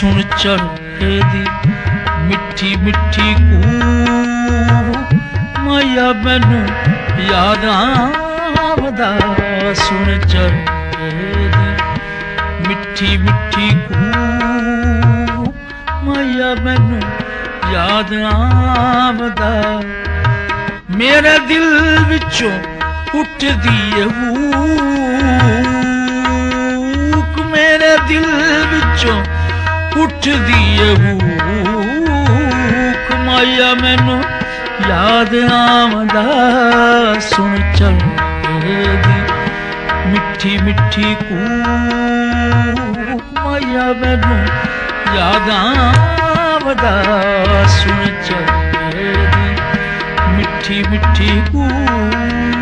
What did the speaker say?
सुन चढ़े दी मिठी मिठी कूह माया मैनू याद आवदा सुन चढ़े दी मिठी मिठी कूह माया मैनू याद आवदा मेरे दिल विचों उठदी है हूक मेरे दिल विचों उठदी है हूक माया मैनू याद आवदा सुन चढ़े दी मिठी मिठी कूक माया मैनू याद आवदा सुन चढ़े दी मिठी मिठी कूक